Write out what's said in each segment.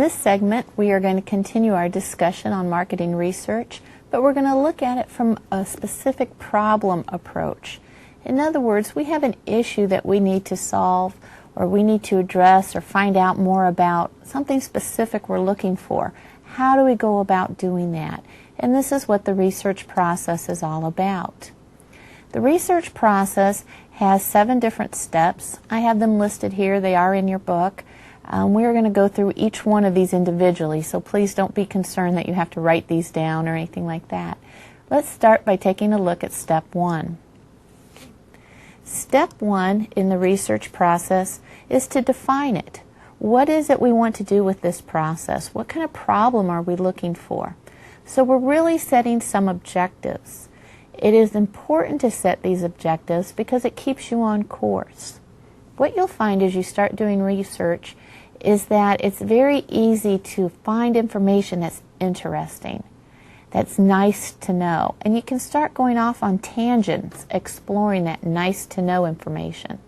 this segment, we are going to continue our discussion on marketing research, but we're going to look at it from a specific problem approach. In other words, we have an issue that we need to solve, or we need to address or find out more about, something specific we're looking for. How do we go about doing that? And this is what the research process is all about. The research process has 7 different steps. I have them listed here. They are in your book. We're going to go through each one of these individually, so please don't be concerned that you have to write these down or anything like that. Let's start by taking a look at step 1. Step 1 in the research process is to define it. What is it we want to do with this process? What kind of problem are we looking for? So we're really setting some objectives. It is important to set these objectives because it keeps you on course. What you'll find as you start doing research is that it's very easy to find information that's interesting, that's nice to know, and you can start going off on tangents exploring that nice to know information.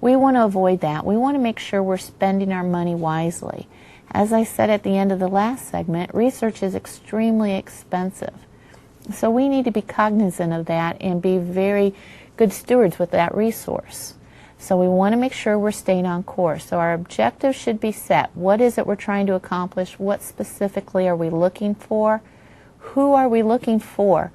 We want to avoid that. We want to make sure we're spending our money wisely. As I said at the end of the last segment, research is extremely expensive. So we need to be cognizant of that and be very good stewards with that resource. So we want to make sure we're staying on course. So our objectives should be set. What is it we're trying to accomplish? What specifically are we looking for? Who are we looking for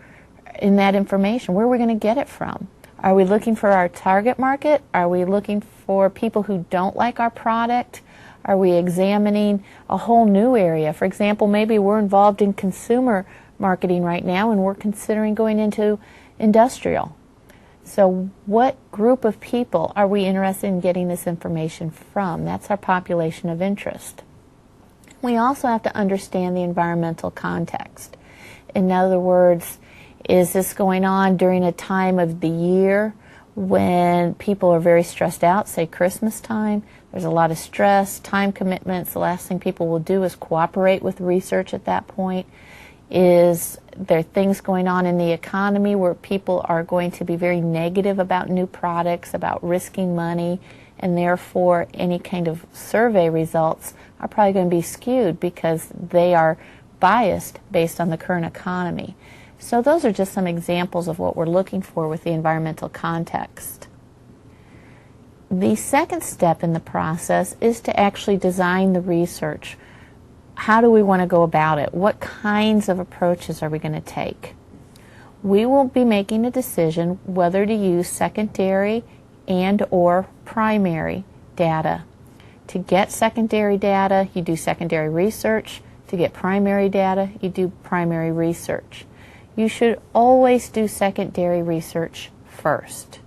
in that information? Where are we going to get it from? Are we looking for our target market? Are we looking for people who don't like our product? Are we examining a whole new area? For example, maybe we're involved in consumer marketing right now and we're considering going into industrial. So what group of people are we interested in getting this information from? That's our population of interest. We also have to understand the environmental context. In other words, is this going on during a time of the year when people are very stressed out, say Christmas time? There's a lot of stress, time commitments. The last thing people will do is cooperate with research at that point. Is there things going on in the economy where people are going to be very negative about new products, about risking money, and therefore any kind of survey results are probably going to be skewed because they are biased based on the current economy. So those are just some examples of what we're looking for with the environmental context. The second step in the process is to actually design the research. How do we want to go about it? What kinds of approaches are we going to take? We will be making a decision whether to use secondary and or primary data. To get secondary data, you do secondary research. To get primary data, you do primary research. You should always do secondary research first.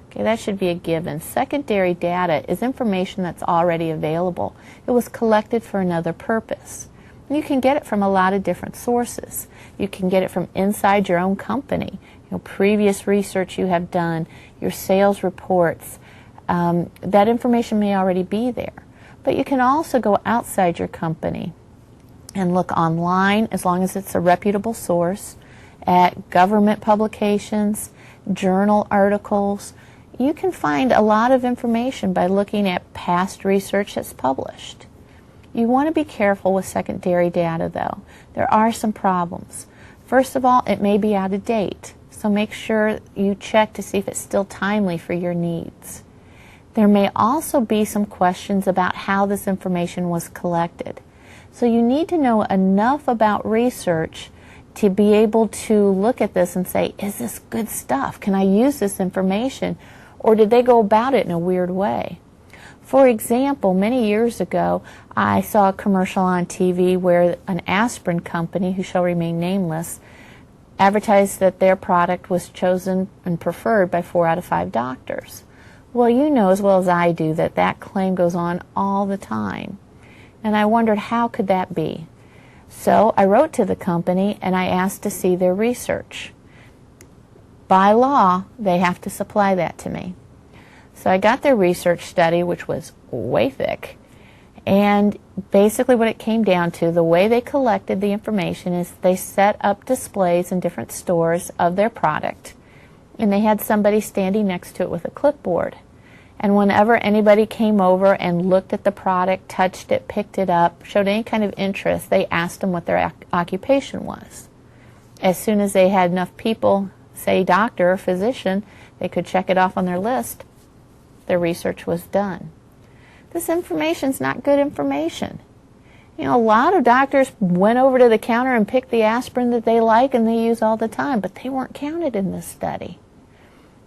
Okay, that should be a given. Secondary data is information that's already available. It was collected for another purpose. You can get it from a lot of different sources. You can get it from inside your own company, previous research you have done, your sales reports. That information may already be there. But you can also go outside your company and look online, as long as it's a reputable source, at government publications, journal articles. You can find a lot of information by looking at past research that's published. You want to be careful with secondary data, though. There are some problems. First of all, it may be out of date, so make sure you check to see if it's still timely for your needs. There may also be some questions about how this information was collected. So you need to know enough about research to be able to look at this and say, is this good stuff? Can I use this information? Or did they go about it in a weird way? For example, many years ago, I saw a commercial on TV where an aspirin company, who shall remain nameless, advertised that their product was chosen and preferred by 4 out of 5 doctors. Well, you know as well as I do that that claim goes on all the time. And I wondered, how could that be? So I wrote to the company and I asked to see their research. By law, they have to supply that to me. So I got their research study, which was way thick. And basically what it came down to, the way they collected the information is they set up displays in different stores of their product. And they had somebody standing next to it with a clipboard. And whenever anybody came over and looked at the product, touched it, picked it up, showed any kind of interest, they asked them what their occupation was. As soon as they had enough people, say doctor or physician, they could check it off on their list, their research was done. This information's not good information. You know, a lot of doctors went over to the counter and picked the aspirin that they like and they use all the time, but they weren't counted in this study.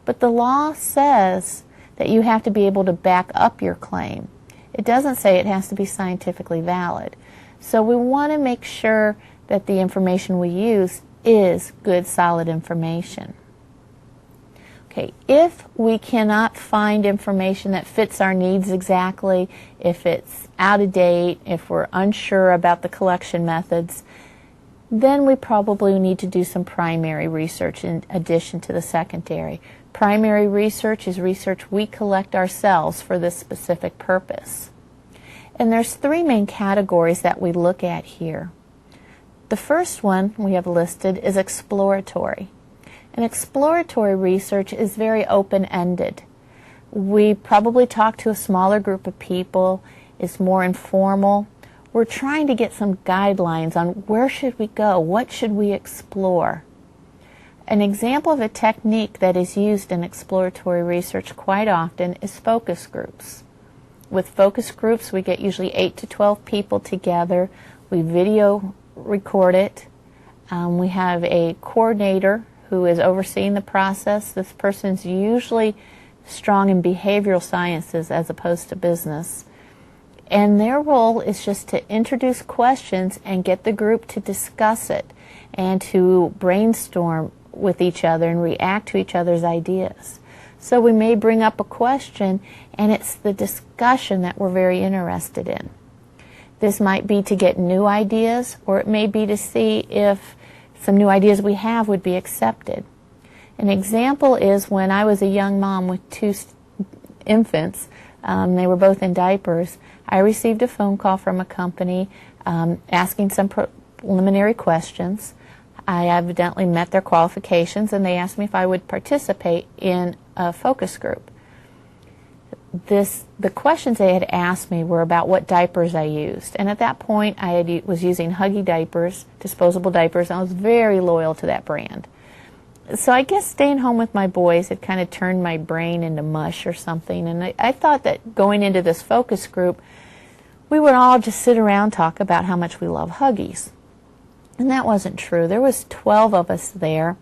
But the law says that you have to be able to back up your claim. It doesn't say it has to be scientifically valid. So we want to make sure that the information we use is good, solid information. Okay, if we cannot find information that fits our needs exactly, if it's out of date, if we're unsure about the collection methods, then we probably need to do some primary research in addition to the secondary. Primary research is research we collect ourselves for this specific purpose. And there's three main categories that we look at here. The first one we have listed is exploratory. And exploratory research is very open-ended. We probably talk to a smaller group of people, it's more informal. We're trying to get some guidelines on where should we go, what should we explore. An example of a technique that is used in exploratory research quite often is focus groups. With focus groups, we get usually 8 to 12 people together. We video record it. We have a coordinator who is overseeing the process. This person's usually strong in behavioral sciences as opposed to business. And their role is just to introduce questions and get the group to discuss it and to brainstorm with each other and react to each other's ideas. So we may bring up a question and it's the discussion that we're very interested in. This might be to get new ideas, or it may be to see if some new ideas we have would be accepted. An example is when I was a young mom with two infants, they were both in diapers, I received a phone call from a company asking some preliminary questions. I evidently met their qualifications and they asked me if I would participate in a focus group. The questions they had asked me were about what diapers I used, and at that point was using Huggy diapers, disposable diapers, and I was very loyal to that brand. So I guess staying home with my boys had kind of turned my brain into mush or something, and I thought that going into this focus group we would all just sit around and talk about how much we love Huggies. And that wasn't true. There was 12 of us there.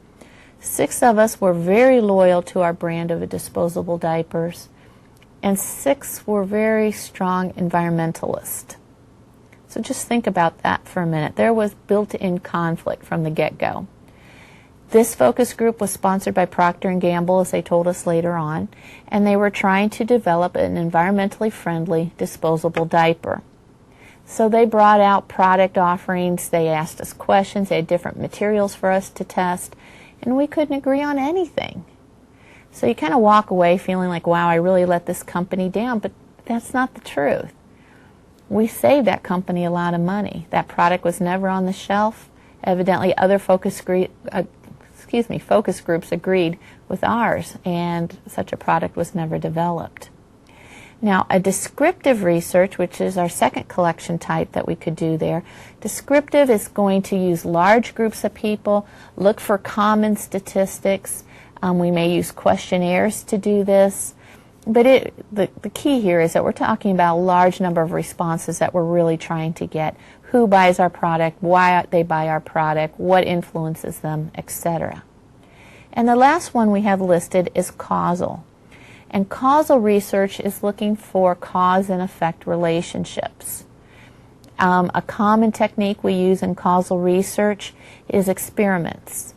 6 of us were very loyal to our brand of disposable diapers, and 6 were very strong environmentalists. So just think about that for a minute. There was built-in conflict from the get-go. This focus group was sponsored by Procter & Gamble, as they told us later on, and they were trying to develop an environmentally friendly disposable diaper. So they brought out product offerings, they asked us questions, they had different materials for us to test, and we couldn't agree on anything. So you kind of walk away feeling like, wow, I really let this company down, but that's not the truth. We saved that company a lot of money. That product was never on the shelf. Evidently other focus groups agreed with ours, and such a product was never developed. Now, a descriptive research, which is our second collection type that we could do there, descriptive is going to use large groups of people, look for common statistics. We may use questionnaires to do this. But the key here is that we're talking about a large number of responses that we're really trying to get. Who buys our product, why they buy our product, what influences them, etc. And the last one we have listed is causal. And causal research is looking for cause and effect relationships. A common technique we use in causal research is experiments.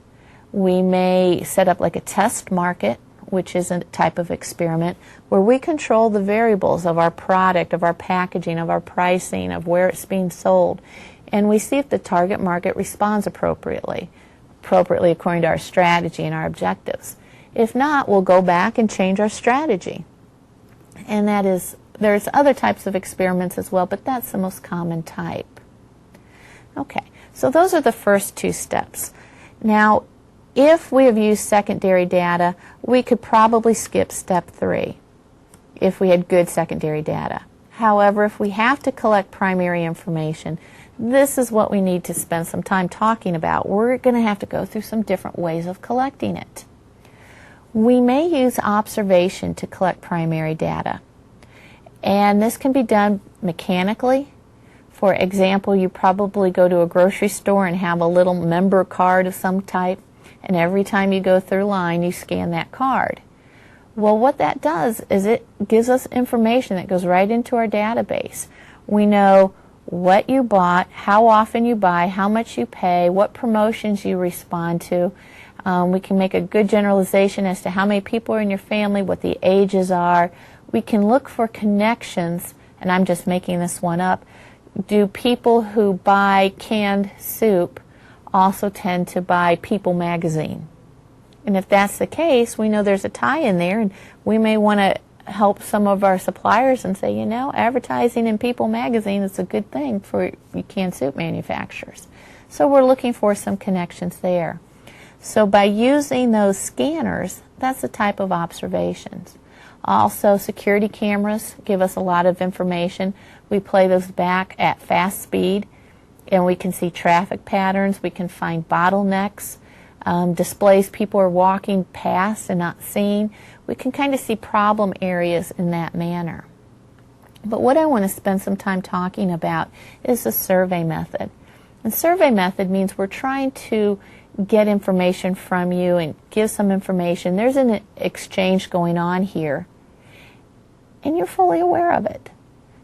We may set up like a test market, which is a type of experiment, where we control the variables of our product, of our packaging, of our pricing, of where it's being sold, and we see if the target market responds appropriately according to our strategy and our objectives. If not, we'll go back and change our strategy. And there's other types of experiments as well, but that's the most common type. Okay, so those are the first 2 steps. Now, if we have used secondary data, we could probably skip step 3. if we had good secondary data. However, if we have to collect primary information, this is what we need to spend some time talking about. We're going to have to go through some different ways of collecting it. We may use observation to collect primary data, and this can be done mechanically. For example, you probably go to a grocery store and have a little member card of some type, and every time you go through line, you scan that card. Well, what that does is it gives us information that goes right into our database. We know what you bought, how often you buy, how much you pay, what promotions you respond to. We can make a good generalization as to how many people are in your family, what the ages are. We can look for connections, and I'm just making this one up. Do people who buy canned soup also tend to buy People magazine? And if that's the case, we know there's a tie in there, and we may want to help some of our suppliers and say, you know, advertising in People magazine is a good thing for canned soup manufacturers. So we're looking for some connections there. So by using those scanners, that's the type of observations. Also, security cameras give us a lot of information. We play those back at fast speed, and we can see traffic patterns. We can find bottlenecks, displays people are walking past and not seeing. We can kind of see problem areas in that manner. But what I want to spend some time talking about is the survey method. The survey method means we're trying to get information from you and give some information. There's an exchange going on here, and you're fully aware of it.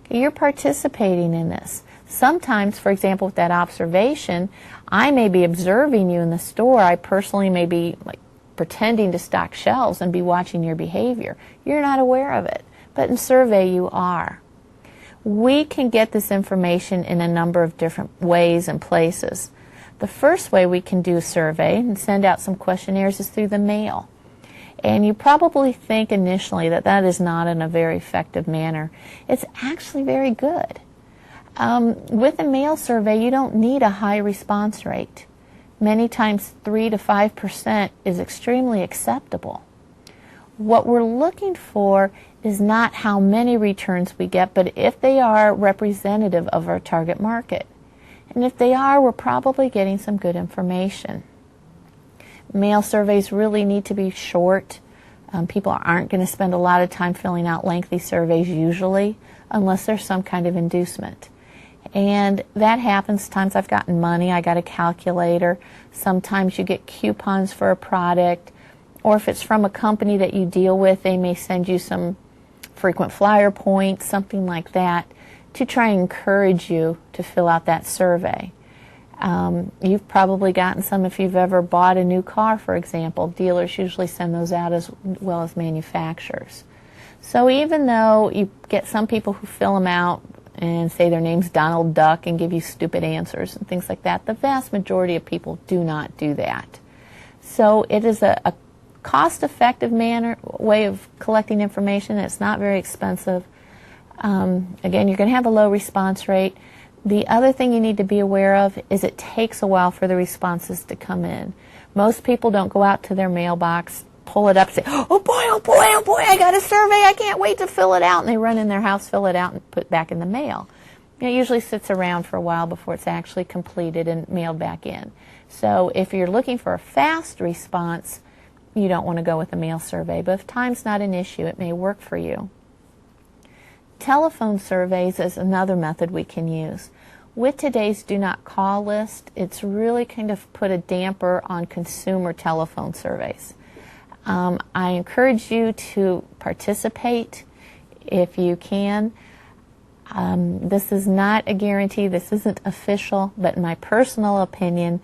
Okay, you're participating in this. Sometimes, for example, with that observation, I may be observing you in the store. I personally may be pretending to stock shelves and be watching your behavior. You're not aware of it, but in survey you are. We can get this information in a number of different ways and places. The first way we can do a survey and send out some questionnaires is through the mail. And you probably think initially that that is not in a very effective manner. It's actually very good. With a mail survey, you don't need a high response rate. Many times 3 to 5% is extremely acceptable. What we're looking for is not how many returns we get, but if they are representative of our target market. And if they are, we're probably getting some good information. Mail surveys really need to be short. People aren't going to spend a lot of time filling out lengthy surveys usually, unless there's some kind of inducement. And that happens. Times I've gotten money, I got a calculator. Sometimes you get coupons for a product, or if it's from a company that you deal with, they may send you some frequent flyer points, something like that, to try and encourage you to fill out that survey. You've probably gotten some if you've ever bought a new car, for example. Dealers usually send those out as well as manufacturers. So even though you get some people who fill them out and say their name's Donald Duck and give you stupid answers and things like that, the vast majority of people do not do that. So it is a cost-effective way of collecting information. It's not very expensive. Again, you're going to have a low response rate. The other thing you need to be aware of is it takes a while for the responses to come in. Most people don't go out to their mailbox, pull it up, say, oh boy, I got a survey, I can't wait to fill it out. And they run in their house, fill it out, and put it back in the mail. It usually sits around for a while before it's actually completed and mailed back in. So if you're looking for a fast response, you don't want to go with a mail survey. But if time's not an issue, it may work for you. Telephone surveys is another method we can use. With today's do not call list, it's really kind of put a damper on consumer telephone surveys. I encourage you to participate if you can. This is not a guarantee, this isn't official, but in my personal opinion,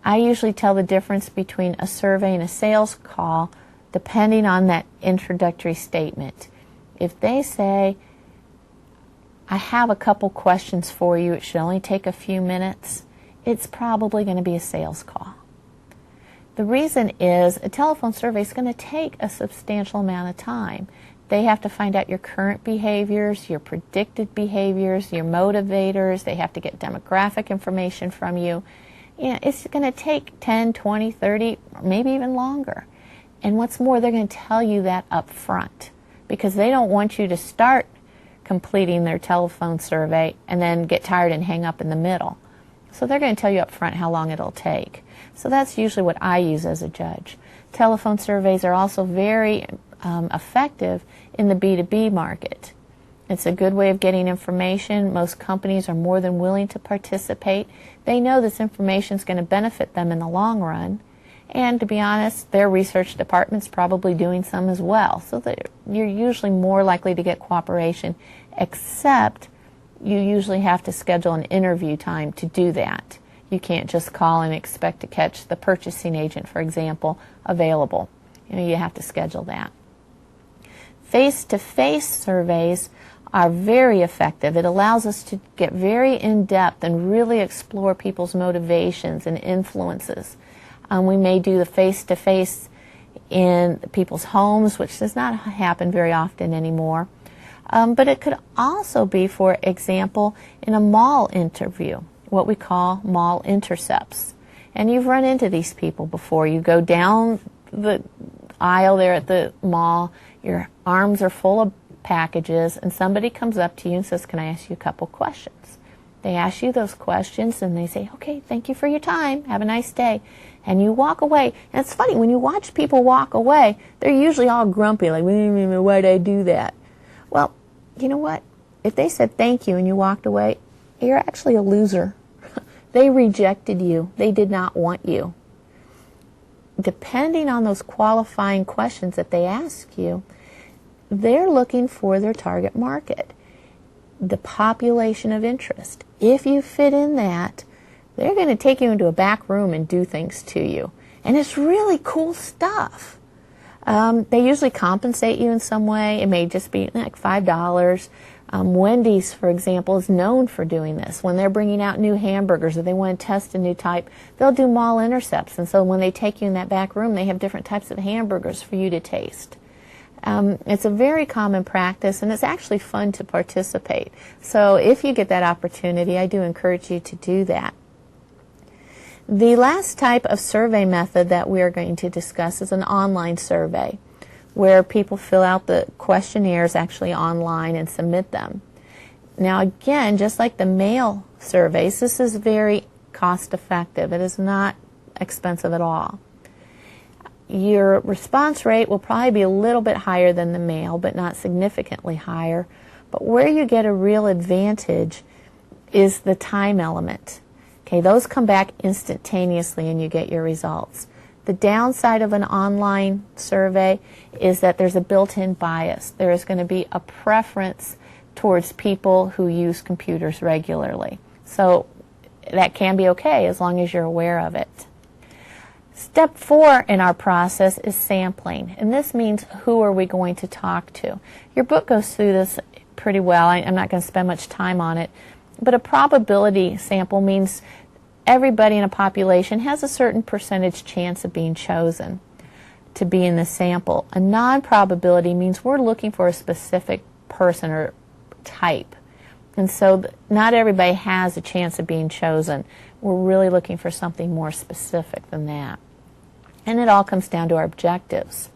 I usually tell the difference between a survey and a sales call depending on that introductory statement. If they say, I have a couple questions for you, it should only take a few minutes, it's probably going to be a sales call. The reason is a telephone survey is going to take a substantial amount of time. They have to find out your current behaviors, your predicted behaviors, your motivators. They have to get demographic information from you. It's going to take 10, 20, 30, maybe even longer. And what's more, they're going to tell you that up front. because they don't want you to start completing their telephone survey and then get tired and hang up in the middle. So they're going to tell you up front how long it'll take. So that's usually what I use as a judge. Telephone surveys are also very effective in the B2B market. It's a good way of getting information. Most companies are more than willing to participate. They know this information is going to benefit them in the long run. And to be honest, their research department's probably doing some as well. So that you're usually more likely to get cooperation, except you usually have to schedule an interview time to do that. You can't just call and expect to catch the purchasing agent, for example, available. You have to schedule that. Face-to-face surveys are very effective. It allows us to get very in-depth and really explore people's motivations and influences. We may do the face-to-face in people's homes, which does not happen very often anymore. But it could also be, for example, in a mall interview, what we call mall intercepts. And you've run into these people before. You go down the aisle there at the mall, your arms are full of packages, and somebody comes up to you and says, "Can I ask you a couple questions?" They ask you those questions and they say, "Okay, thank you for your time. Have a nice day." And you walk away. And it's funny, when you watch people walk away, they're usually all grumpy, like, "Why'd I do that?" Well, you know what? If they said thank you and you walked away, you're actually a loser. They rejected you. They did not want you. Depending on those qualifying questions that they ask you, they're looking for their target market, the population of interest. If you fit in that, they're going to take you into a back room and do things to you. And it's really cool stuff. They usually compensate you in some way. It may just be like $5. Wendy's, for example, is known for doing this. When they're bringing out new hamburgers or they want to test a new type, they'll do mall intercepts. And so when they take you in that back room, they have different types of hamburgers for you to taste. It's a very common practice, and it's actually fun to participate. So if you get that opportunity, I do encourage you to do that. The last type of survey method that we are going to discuss is an online survey, where people fill out the questionnaires actually online and submit them. Now again, just like the mail surveys, this is very cost effective. It is not expensive at all. Your response rate will probably be a little bit higher than the mail, but not significantly higher. But where you get a real advantage is the time element. Okay, those come back instantaneously and you get your results. The downside of an online survey is that there's a built-in bias. There is going to be a preference towards people who use computers regularly. So that can be okay as long as you're aware of it. Step 4 in our process is sampling, and this means who are we going to talk to. Your book goes through this pretty well. I'm not going to spend much time on it, but a probability sample means everybody in a population has a certain percentage chance of being chosen to be in the sample. A non-probability means we're looking for a specific person or type. And so not everybody has a chance of being chosen. We're really looking for something more specific than that. And it all comes down to our objectives.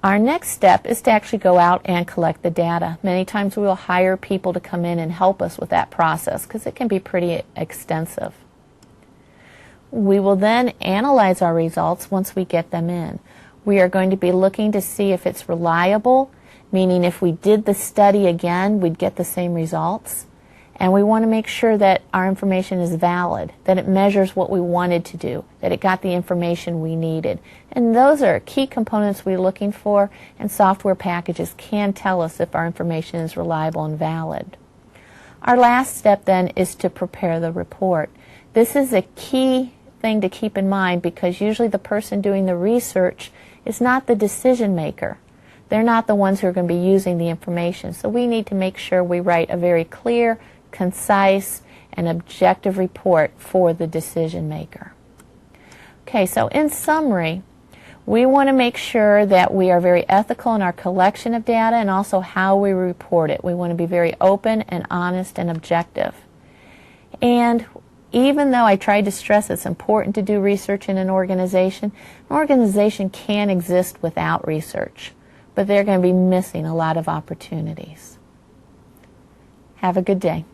Our next step is to actually go out and collect the data. Many times we will hire people to come in and help us with that process because it can be pretty extensive. We will then analyze our results once we get them in. We are going to be looking to see if it's reliable, meaning if we did the study again, we'd get the same results. And we want to make sure that our information is valid, that it measures what we wanted to do, that it got the information we needed. And those are key components we're looking for, and software packages can tell us if our information is reliable and valid. Our last step then is to prepare the report. This is a key thing to keep in mind because usually the person doing the research is not the decision maker. They're not the ones who are going to be using the information. So we need to make sure we write a very clear, concise, and objective report for the decision maker. Okay, so in summary, we want to make sure that we are very ethical in our collection of data and also how we report it. We want to be very open and honest and objective. And even though I tried to stress it's important to do research in an organization can exist without research. but they're going to be missing a lot of opportunities. Have a good day.